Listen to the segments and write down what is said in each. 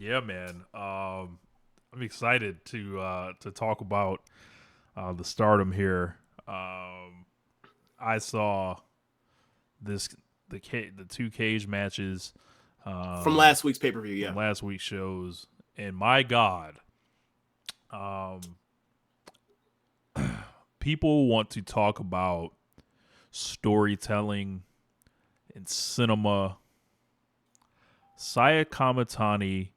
Yeah, man. I'm excited to talk about the Stardom here. I saw this the two cage matches From um, last week's pay per view. from Yeah, last week's shows, and my God, um, people want to talk about storytelling and cinema. Saya Kamatani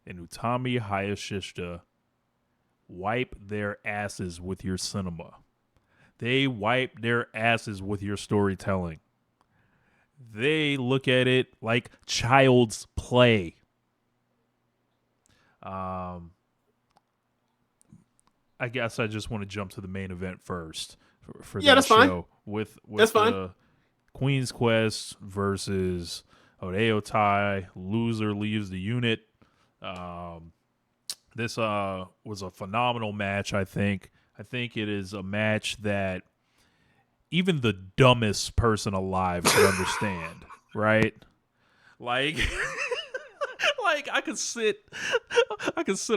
and Utami Hayashishita wipe their asses with your cinema. They wipe their asses with your storytelling. They look at it like child's play. Um, I guess I just want to jump to the main event first for yeah, that that's fine. show That's with fine. the Queen's Quest versus Oedo Tai. Loser leaves the unit. Um, this was a phenomenal match. I think it is a match that even the dumbest person alive could understand, right? Like like I could sit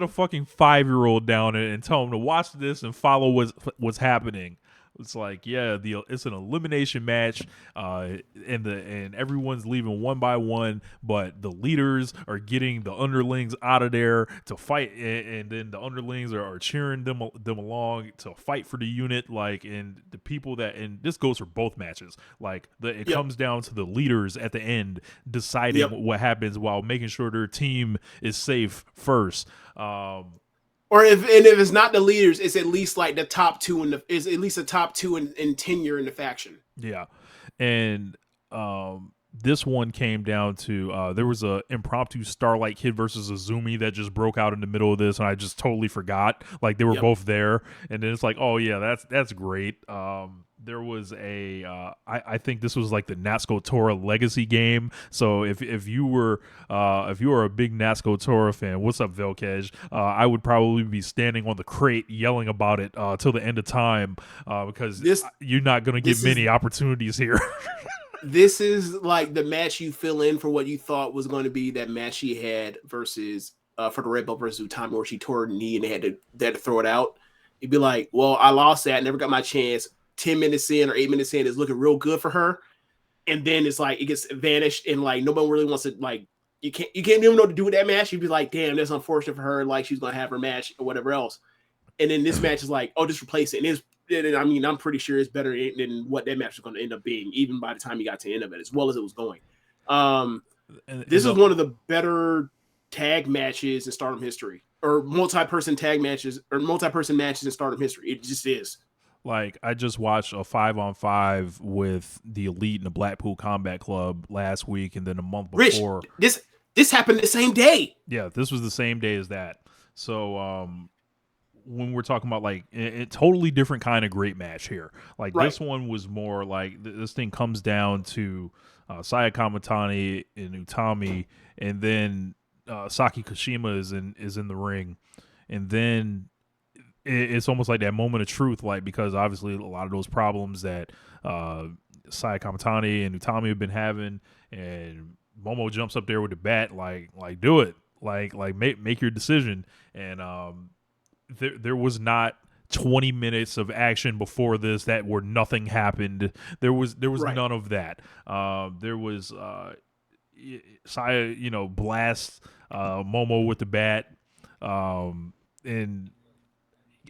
a fucking 5-year-old down and tell him to watch this and follow what's happening. It's like, yeah, it's an elimination match, and everyone's leaving one by one, but the leaders are getting the underlings out of there to fight, and then the underlings are cheering them along to fight for the unit. Like, and the people and this goes for both matches. Like, it Yep. comes down to the leaders at the end deciding Yep. what happens while making sure their team is safe first. Um, Or if it's not the leaders, it's at least like the top two is at least the top two in tenure in the faction. Yeah, and this one came down to there was a impromptu Starlight Kid versus Azumi that just broke out in the middle of this, and I just totally forgot. Like they were Yep. both there, and then it's like, oh yeah, that's great. There was I think this was like the Natsuko Tora Legacy game. So if you were a big Natsuko Tora fan, what's up, Velkej? I would probably be standing on the crate yelling about it till the end of time because This you're not going to get this is many opportunities here. this is like the match you fill in for what you thought was going to be that match she had versus for the Red Belt versus Utami, where she tore her knee and they had to throw it out. You'd be like, well, I lost that, never got my chance. 10 minutes in or 8 minutes in is looking real good for her, and then it's like it gets vanished, and like nobody really wants to like. You can't even know what to do with that match. You'd be like, damn, that's unfortunate for her. Like she's gonna have her match or whatever else. And then this match is like, oh, just replace it. And I mean, I'm pretty sure it's better than what that match was going to end up being, even by the time you got to the end of it, as well as it was going. And This is one of the better tag matches in Stardom history, or multi-person tag matches, or multi-person matches in Stardom history. It just is. like I just watched a 5-on-5 with the Elite and the Blackpool Combat Club last week, and then a month Rich, before. this happened the same day. Yeah, this was the same day as that. So when we're talking about like a totally different kind of great match here, like Right. this one was more like this thing comes down to Saya Kamatani and Utami, and then Saki Kashima is in the ring, and then it's almost like that moment of truth, like because obviously a lot of those problems that Saya Kamatani and Utami have been having, and Momo jumps up there with the bat, like do it, like make your decision, and there was not 20 minutes of action before this that where nothing happened. There was Right. none of that. There was Saya, blast Momo with the bat, and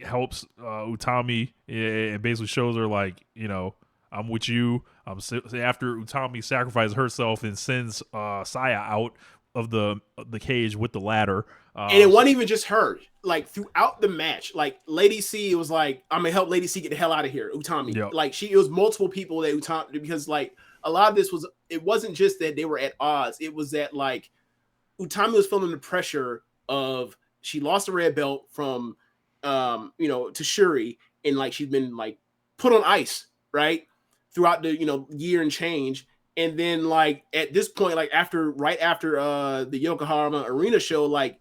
helps Utami and basically shows her like, I'm with you. After Utami sacrifices herself and sends Saya out of the cage with the ladder. And it So wasn't even just her. Like throughout the match, like Lady C was like, "I'm gonna help Lady C get the hell out of here." Utami, yeah, like it was multiple people that Utami, because like a lot of this was, it wasn't just that they were at odds. It was that like Utami was feeling the pressure of, she lost the red belt from to Shuri, and like she's been like put on ice, right? Throughout the year and change. And then like at this point, like right after the Yokohama Arena show, like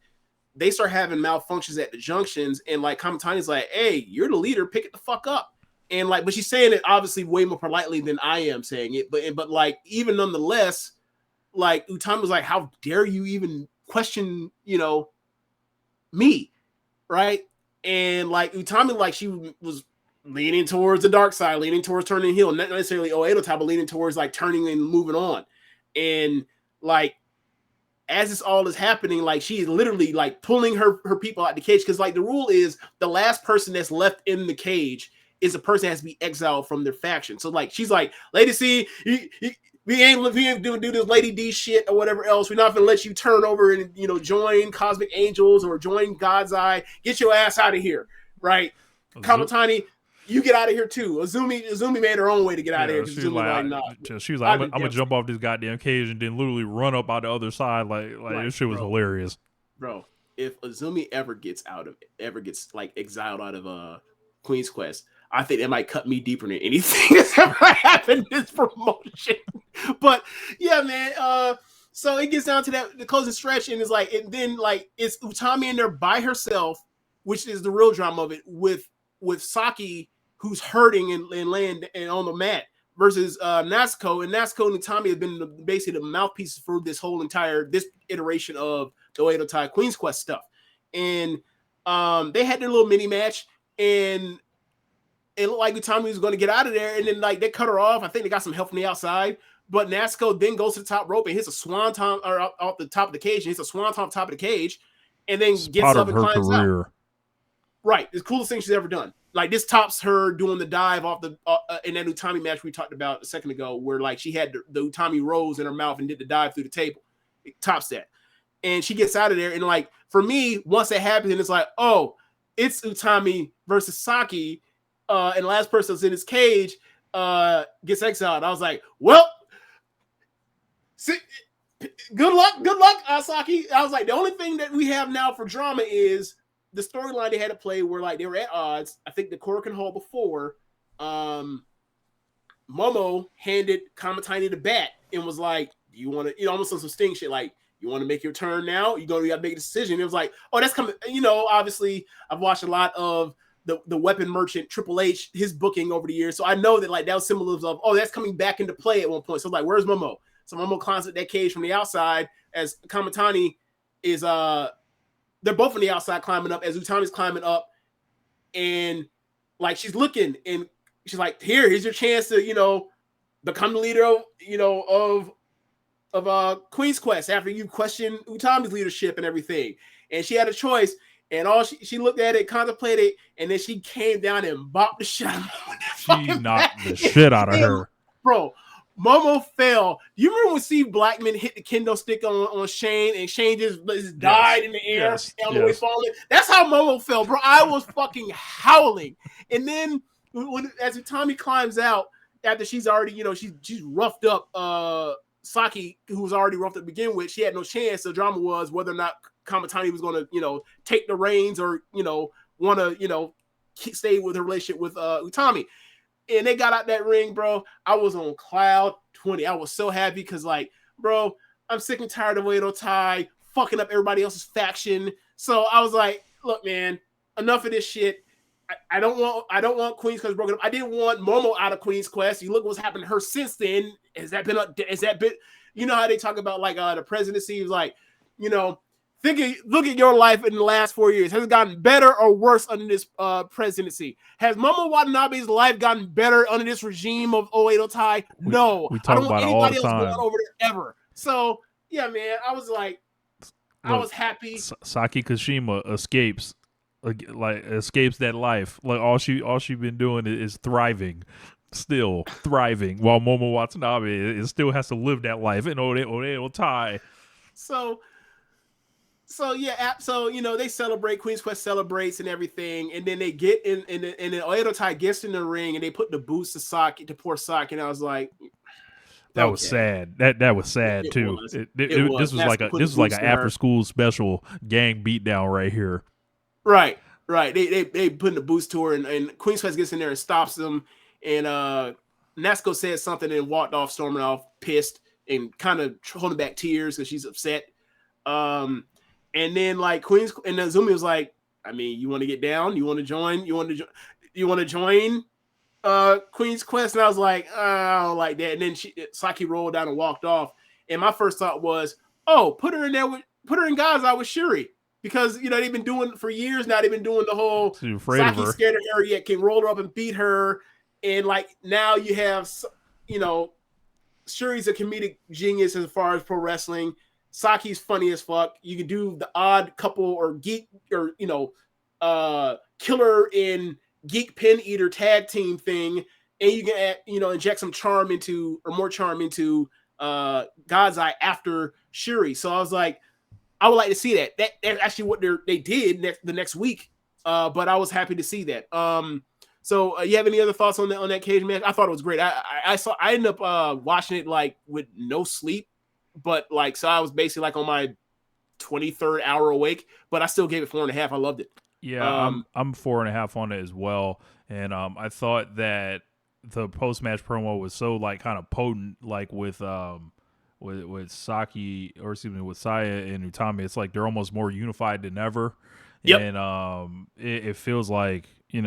they start having malfunctions at the junctions, and like Kamatani's like, "Hey, you're the leader, pick it the fuck up." And like, but she's saying it obviously way more politely than I am saying it, but like even nonetheless, like Utami was like, "How dare you even question, me, right? And like Utami, like she was leaning towards the dark side, leaning towards turning heel, not necessarily Oedo Tai, but leaning towards like turning and moving on. And like as this all is happening, like she is literally like pulling her people out the cage, because like the rule is the last person that's left in the cage is a person that has to be exiled from their faction. So like she's like, Lady C, we ain't do this Lady D shit or whatever else. We're not gonna let you turn over and join Cosmic Angels or join God's Eye. Get your ass out of here, right? Kamatani, you get out of here too. Azumi made her own way to get out of here. She's Azumi like, nah. she was like, I'm gonna jump off this goddamn cage and then literally run up out the other side. Like right, this shit was hilarious, bro. If Azumi ever gets like exiled out of Queen's Quest, I think it might cut me deeper than anything that's ever happened in this promotion. But yeah, man. So it gets down to the closing stretch, and it's like, and then like it's Utami in there by herself, which is the real drama of it, with Saki, who's hurting and laying and on the mat, versus Natsuko. And Natsuko and Utami have been basically the mouthpieces for this iteration of the Oedo Tai Queen's Quest stuff. And they had their little mini match, and it looked like Utami was going to get out of there, and then like they cut her off. I think they got some help from the outside, but Natsuko then goes to the top rope and hits a swanton or off the top of the cage, and hits a swanton top of the cage, and then gets up and climbs out. Right, it's the coolest thing she's ever done. Like this tops her doing the dive off the in that Utami match we talked about a second ago, where like she had the Utami rose in her mouth and did the dive through the table. It tops that, and she gets out of there. And like for me, once that happens, and it's like, oh, it's Utami versus Saki. And the last person that's in his cage gets exiled. I was like, well, good luck, Saki. I was like, the only thing that we have now for drama is the storyline they had to play where like they were at odds. I think the Korakuen Hall before, Momo handed Kamatani the bat and was like, do you want to, almost some Sting shit, like, you want to make your turn now? You got to make a decision. It was like, oh, that's coming. Obviously I've watched a lot of the weapon merchant Triple H, his booking over the years. So I know that like that was symbolism of, oh, that's coming back into play at one point. So like, where's Momo? So Momo climbs at that cage from the outside as Kamatani is they're both on the outside climbing up as Utami's climbing up, and like she's looking and she's like, here's your chance to become the leader of Queen's Quest after you question Utami's leadership and everything. And she had a choice. And all she looked at it, contemplated, and then she came down and bopped the shit out of her. She knocked the shit out of her. Bro, Momo fell. You remember when Steve Blackman hit the kendo stick on Shane, and Shane just died in the air on the way falling? That's how Momo fell, bro. I was fucking howling. And then as Utami climbs out, after she's already, she's roughed up Saki, who was already roughed to begin with, she had no chance. The drama was whether or not Kamatani was going to, take the reins or, want to, stay with her relationship with Utami. And they got out that ring, bro. I was on cloud 20. I was so happy because, like, bro, I'm sick and tired of Oedo Tai fucking up everybody else's faction. So I was like, look, man, enough of this shit. I don't want Queen's Quest broken up. I didn't want Momo out of Queen's Quest. You look what's happened to her since then. Has that been how they talk about like the presidency is like, look at your life in the last 4 years. Has it gotten better or worse under this presidency? Has Momo Watanabe's life gotten better under this regime of Oedo Tai? No. We talk about it all the time. Going over there ever. So yeah, man, I was like, I was happy. Saki Kashima escapes that life. Like all she been doing is thriving. Still thriving, while Momo Watanabe still has to live that life in Oedo Tai. So they celebrate. Queen's Quest celebrates and everything, and then they get in, and then Oedo Tai gets in the ring, and they put the boots to poor Saki, and I was like, that was sad. That was sad too. This was like an after school special gang beatdown right here. Right. They putting the boots to her, and Queen's Quest gets in there and stops them. And Natsuko said something and walked off, storming off, pissed and kind of holding back tears because she's upset. And then like and then Azumi was like, I mean, you want to get down? You want to join? You want to join Queen's Quest? And I was like, I don't like that. And then Saki rolled down and walked off. And my first thought was, oh, put her in there with put her in Gaza with Shuri because they've been doing for years now. They've been doing the whole Too afraid of Saki her. scared of her yet can roll her up and beat her, and like now you have you know Shuri's a comedic genius as far as pro wrestling. Saki's funny as fuck. You can do the odd couple or geek or killer in geek pin eater tag team thing, and you can add, inject some charm into or more charm into God's Eye after Shuri. So I was like, I would like to see that. That's actually what they did the next week. But I was happy to see that. So you have any other thoughts on that cage match? I thought it was great. I ended up watching it like with no sleep, but like so I was basically like on my 23rd hour awake, but I still gave it 4.5. I loved it. Yeah, Um, I'm 4.5 on it as well, and I thought that the post match promo was so like kind of potent, like with Saki or excuse me with Saya and Utami. It's like they're almost more unified than ever, yep. and it feels like you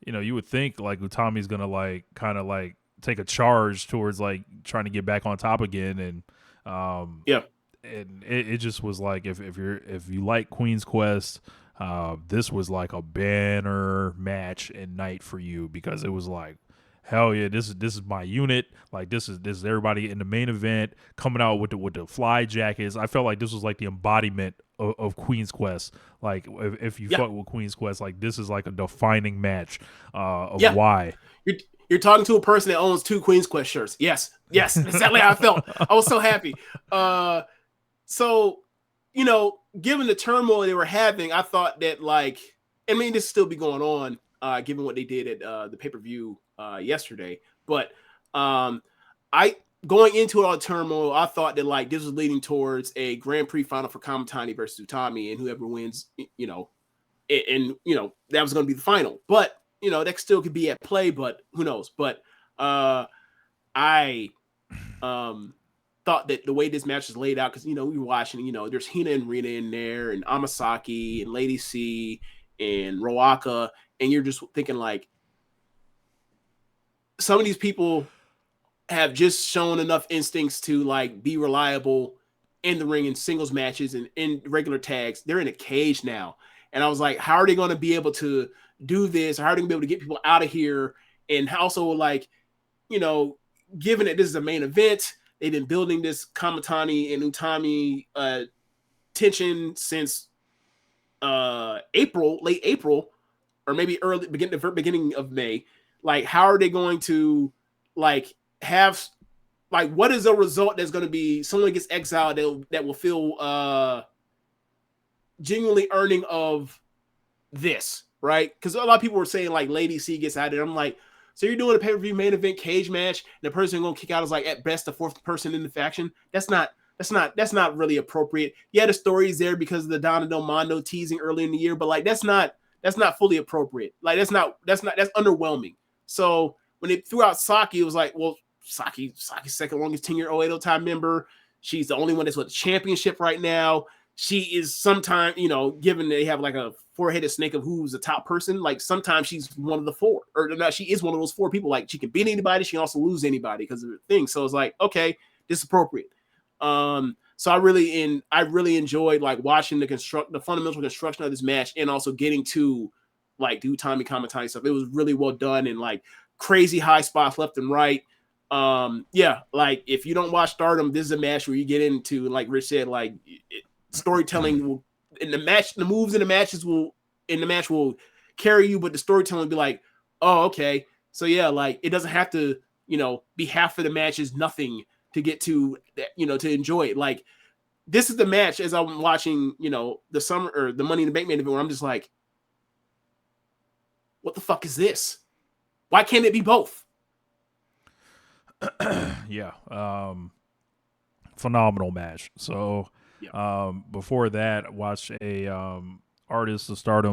would think like Utami's gonna like kind of like take a charge towards like trying to get back on top again, Yeah. and it just was like if you like Queen's Quest, this was like a banner match and night for you because it was like hell yeah, this is my unit. Like this is everybody in the main event coming out with the fly jackets. I felt like this was like the embodiment of Queen's Quest. Like if you Yeah. fuck with Queen's Quest, like this is like a defining match of Yeah. why. You're talking to a person that owns 2 Queen's Quest shirts. Yes. Yes. Exactly how I felt. I was so happy. So, given the turmoil they were having, I thought that this still be going on, given what they did at the pay-per-view yesterday. But I going into all the turmoil, I thought that like this was leading towards a Grand Prix final for Kamatani versus Utami, and whoever wins, that was going to be the final. But that still could be at play, but who knows? But I thought that the way this match is laid out, because we were watching, there's Hina and Rina in there, and Amasaki and Lady C and Roaka, and you're just thinking like some of these people have just shown enough instincts to like be reliable in the ring in singles matches and in regular tags. They're in a cage now. And I was like, how are they going to be able to do this? How are they going to be able to get people out of here? And also like, given that this is a main event, they've been building this Kamatani and Utami tension since late April, or maybe beginning of May. Like, how are they going to like have like what is a result that's going to be someone gets exiled that will feel genuinely earning of this, right? Because a lot of people were saying like Lady C gets out of it. I'm like, so you're doing a pay-per-view main event cage match, and the person gonna kick out is like at best the 4th person in the faction. That's not really appropriate. Yeah, the story's there because of the Donna Del Mondo teasing early in the year, but like that's not fully appropriate. Like that's underwhelming. So when they threw out Saki, it was like, well, Saki's second longest tenure Oedo Tai member. She's the only one that's with the championship right now. She is sometimes, given they have like a 4-headed snake of who's the top person, like sometimes she's one of the 4, or not, she is one of those 4 people. Like she can beat anybody, she can also lose anybody because of the thing. So it's like, okay, this is appropriate. So I really enjoyed like watching the fundamental construction of this match, and also getting to like do Utami Kamatani stuff. It was really well done, and like crazy high spots left and right. Yeah, like if you don't watch Stardom, this is a match where you get into, like Rich said, like storytelling will in the match, the moves in the matches will in the match will carry you, but the storytelling will be like, oh, okay. So yeah, like it doesn't have to, be half of the match is nothing to get to, to enjoy it. Like this is the match as I'm watching, the summer or the Money in the Bank main event, where I'm just like, what the fuck is this? Why can't it be both? Yeah, phenomenal match. So Yeah. before that, watched a Artist of Stardom